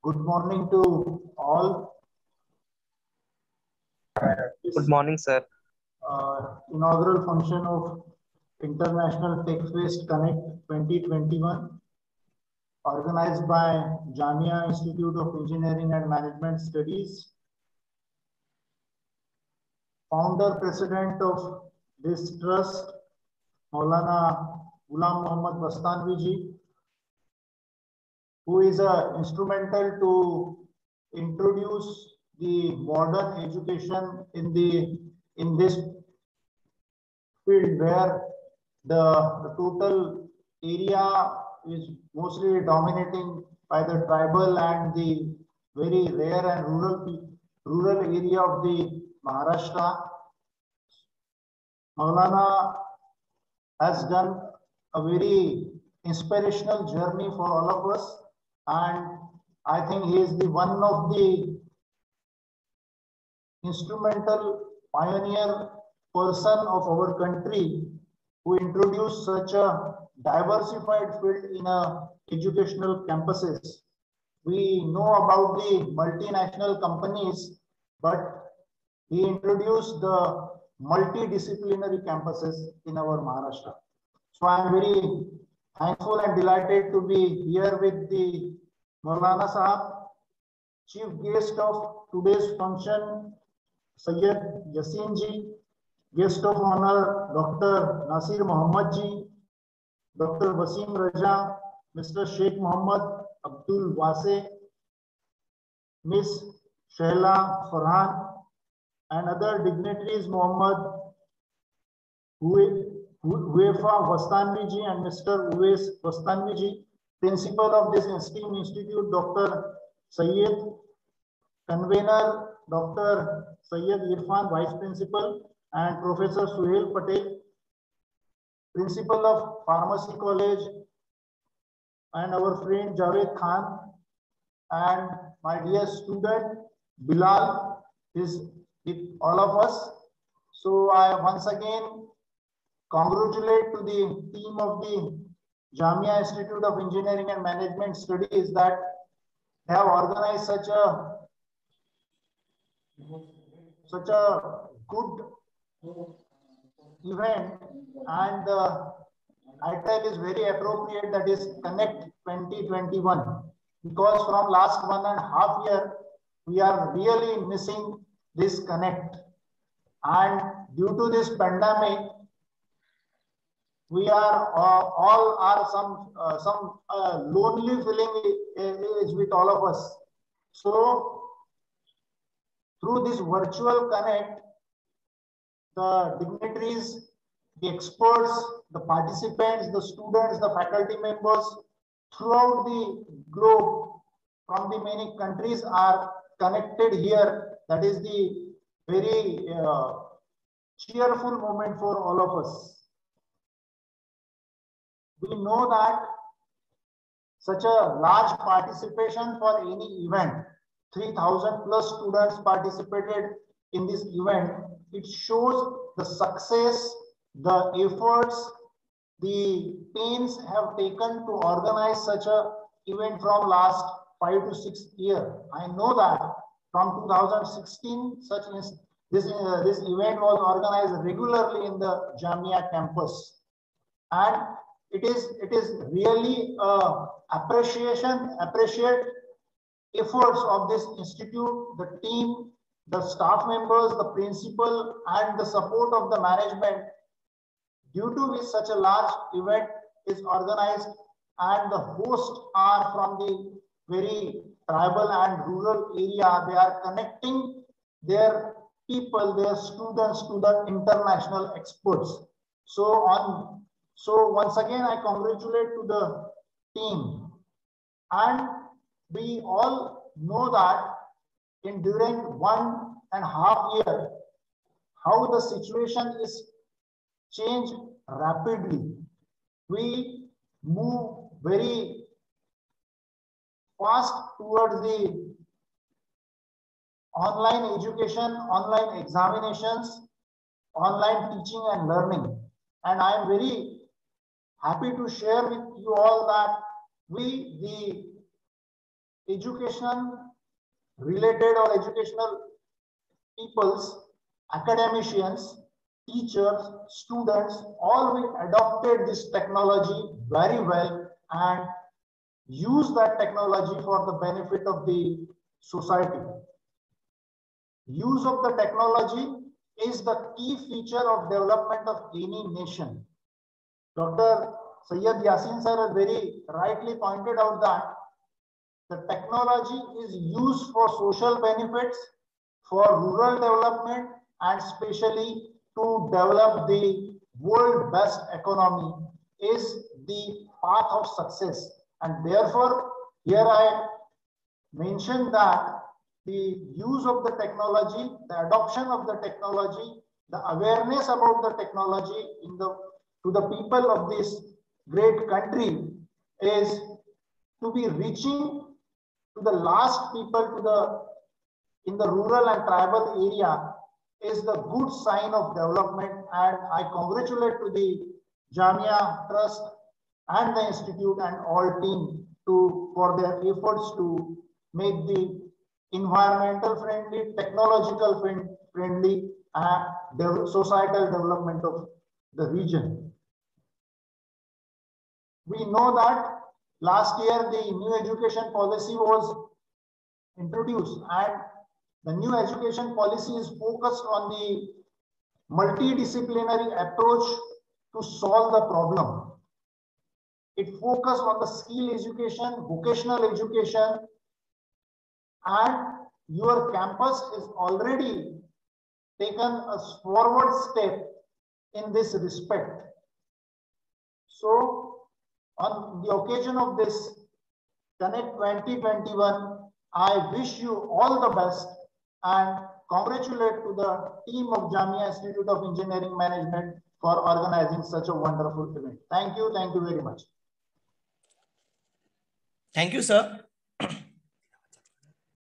Good morning to all. Good morning, sir. Inaugural function of International Tech Fest Connect 2021, organized by Jamia Institute of Engineering and Management Studies. Founder President of this trust, Maulana Ghulam Mohammad Bastanvi ji, who is instrumental to introduce the modern education in this field, where the total area is mostly dominating by the tribal and the very rare and rural area of the Maharashtra. Maulana has done a very inspirational journey for all of us, and I think he is the one of the instrumental pioneer person of our country who introduced such a diversified field in educational campuses. We know about the multinational companies, but he introduced the multidisciplinary campuses in our Maharashtra. So I am very thankful and delighted to be here with the Maulana Sahab, chief guest of today's function, Sayyid Yasin ji, guest of honor, Dr. Nasir Muhammad ji, Dr. Wasim Raja, Mr. Sheikh Muhammad Abdul Wase, Miss Shehla Farhan, and other dignitaries, Muhammad Uefa Bastanvi ji and Mr. Uwais Bastanvi ji, principal of this esteemed institute, Dr. Sayyid, convener, Dr. Sayyid Irfan, vice principal, and Professor Suhail Patel, principal of Pharmacy College, and our friend Javed Khan, and my dear student Bilal is with all of us. So I once again congratulate to the team of the Jamia Institute of Engineering and Management Studies that they have organized such a good event, and the title is very appropriate, that is Connect 2021, because from last 1.5 years we are really missing this Connect, and due to this pandemic we are all are some lonely feeling is with all of us. So through this virtual Connect, the dignitaries, the experts, the participants, the students, the faculty members throughout the globe from the many countries are connected here. That is the very cheerful moment for all of us. We know that such a large participation for any event, 3,000 plus students participated in this event. It shows the success, the efforts, the pains have taken to organize such a event from last 5 to 6 years. I know that from 2016, this event was organized regularly in the Jamia campus, and it is really appreciate efforts of this institute, the team, the staff members, the principal, and the support of the management, due to which such a large event is organized, and the hosts are from the very tribal and rural area. They are connecting their people, their students to the international experts. So once again, I congratulate to the team. And we all know that during 1.5 years, how the situation is changed rapidly. We move very fast towards the online education, online examinations, online teaching and learning. And I am very happy to share with you all that we, the education related or educational peoples, academicians, teachers, students, all we adopted this technology very well and use that technology for the benefit of the society. Use of the technology is the key feature of development of any nation. Dr. Syed Yasin sir has very rightly pointed out that the technology is used for social benefits, for rural development, and especially to develop the world best economy is the path of success. And therefore, here I mentioned that the use of the technology, the adoption of the technology, the awareness about the technology to the people of this great country is to be reaching to the last people in the rural and tribal area is the good sign of development, and I congratulate to the Jamia Trust and the Institute and all team for their efforts to make the environmental friendly, technological friendly societal development of the region. We know that last year the new education policy was introduced, and the new education policy is focused on the multidisciplinary approach to solve the problem. It focused on the skill education, vocational education, and your campus is already taken a forward step in this respect. So, on the occasion of this Connect 2021, I wish you all the best and congratulate to the team of Jamia Institute of Engineering Management for organizing such a wonderful event. Thank you very much. Thank you, sir.